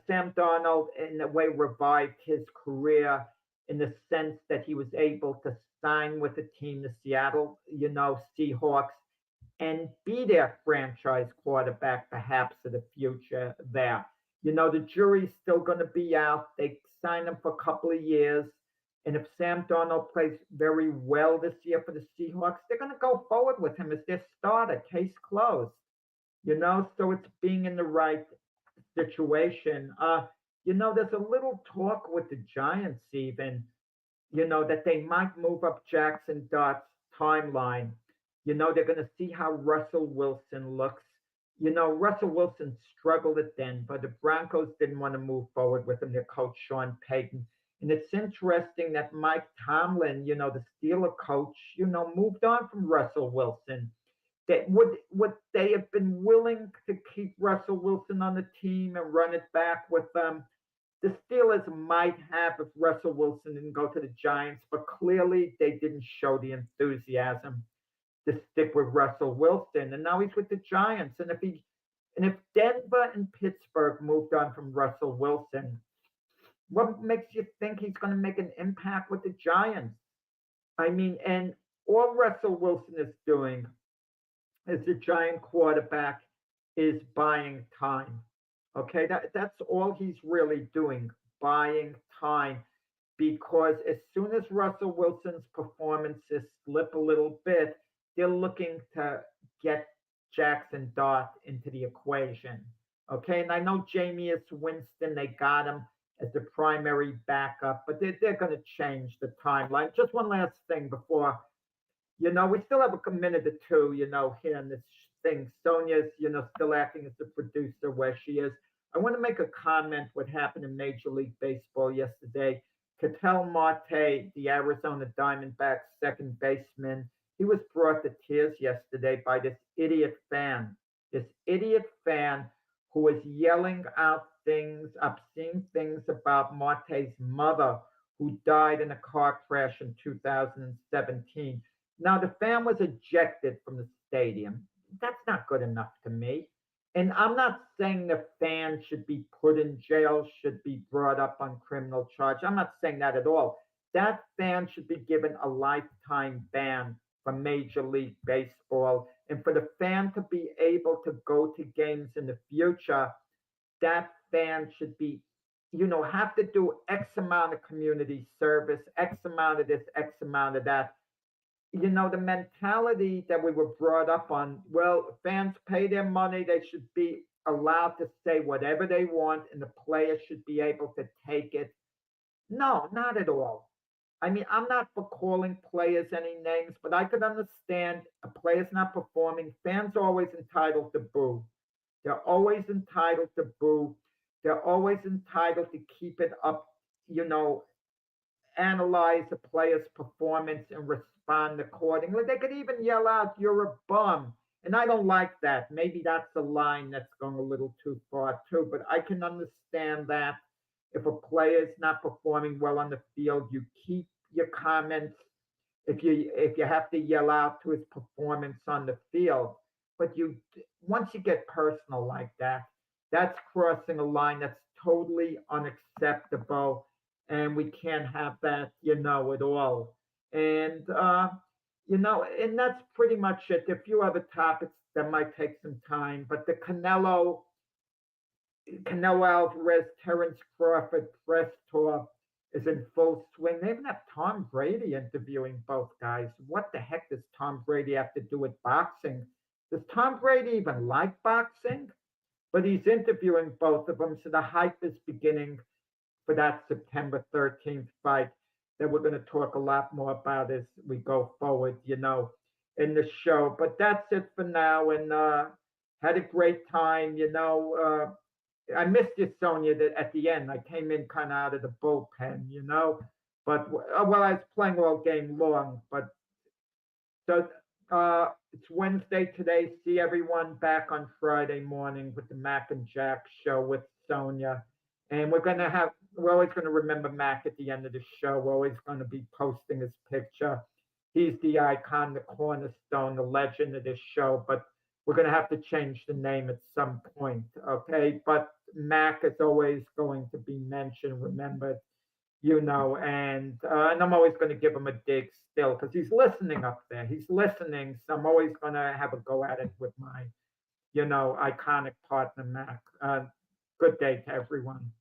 Sam Darnold, in a way, revived his career in the sense that he was able to sign with the team, the Seattle, Seahawks, and be their franchise quarterback, perhaps of the future there. The jury's still going to be out. They signed him for a couple of years. And if Sam Darnold plays very well this year for the Seahawks, they're going to go forward with him as their starter. Case closed. So it's being in the right situation. There's a little talk with the Giants even, that they might move up Jackson Dart's timeline. They're going to see how Russell Wilson looks. Russell Wilson struggled at Denver. The Broncos didn't want to move forward with him, their coach, Sean Payton. And it's interesting that Mike Tomlin, the Steeler coach, moved on from Russell Wilson. That would they have been willing to keep Russell Wilson on the team and run it back with them? The Steelers might have if Russell Wilson didn't go to the Giants, but clearly they didn't show the enthusiasm to stick with Russell Wilson. And now he's with the Giants. And if Denver and Pittsburgh moved on from Russell Wilson, what makes you think he's going to make an impact with the Giants? I mean, and all Russell Wilson is doing as the Giant quarterback is buying time. Okay, that's all he's really doing, buying time. Because as soon as Russell Wilson's performances slip a little bit, they're looking to get Jackson Dart into the equation. Okay, and I know Jameis Winston, they got him as the primary backup, but they're going to change the timeline. Just one last thing before, we still have a minute or two, here in this thing. Sonja's, still acting as the producer where she is. I want to make a comment what happened in Major League Baseball yesterday. Ketel Marte, the Arizona Diamondbacks second baseman, he was brought to tears yesterday by this idiot fan. This idiot fan who was yelling out things, obscene things about Marte's mother, who died in a car crash in 2017. Now, the fan was ejected from the stadium. That's not good enough to me. And I'm not saying the fan should be put in jail, should be brought up on criminal charge. I'm not saying that at all. That fan should be given a lifetime ban from Major League Baseball. And for the fan to be able to go to games in the future, that fan should be, have to do X amount of community service, X amount of this, X amount of that. The mentality that we were brought up on, well, fans pay their money, they should be allowed to say whatever they want, and the players should be able to take it. No, not at all. I mean, I'm not for calling players any names, but I could understand a player's not performing. Fans are always entitled to boo. They're always entitled to boo. They're always entitled to keep it up, analyze a player's performance and respond accordingly. They could even yell out, "You're a bum." And I don't like that. Maybe that's a line that's going a little too far too, but I can understand that if a player is not performing well on the field, you keep your comments if you have to yell out to his performance on the field. But once you get personal like that, that's crossing a line that's totally unacceptable. And we can't have that, at all. And, and that's pretty much it. There are a few other topics that might take some time, but the Canelo Alvarez, Terence Crawford press tour is in full swing. They even have Tom Brady interviewing both guys. What the heck does Tom Brady have to do with boxing? Does Tom Brady even like boxing? But he's interviewing both of them, so the hype is beginning for that September 13th fight that we're going to talk a lot more about as we go forward, in the show. But that's it for now, and had a great time, I missed you, Sonja, that at the end. I came in kind of out of the bullpen, but, I was playing all game long. But so it's Wednesday today. See everyone back on Friday morning with the Mac and Jack show with Sonja. And we're always going to remember Mac at the end of the show. We're always going to be posting his picture. He's the icon, the cornerstone, the legend of this show. But we're going to have to change the name at some point, okay? But Mac is always going to be mentioned, remembered, and I'm always going to give him a dig still because he's listening up there. He's listening, so I'm always going to have a go at it with my, iconic partner, Mac. Good day to everyone.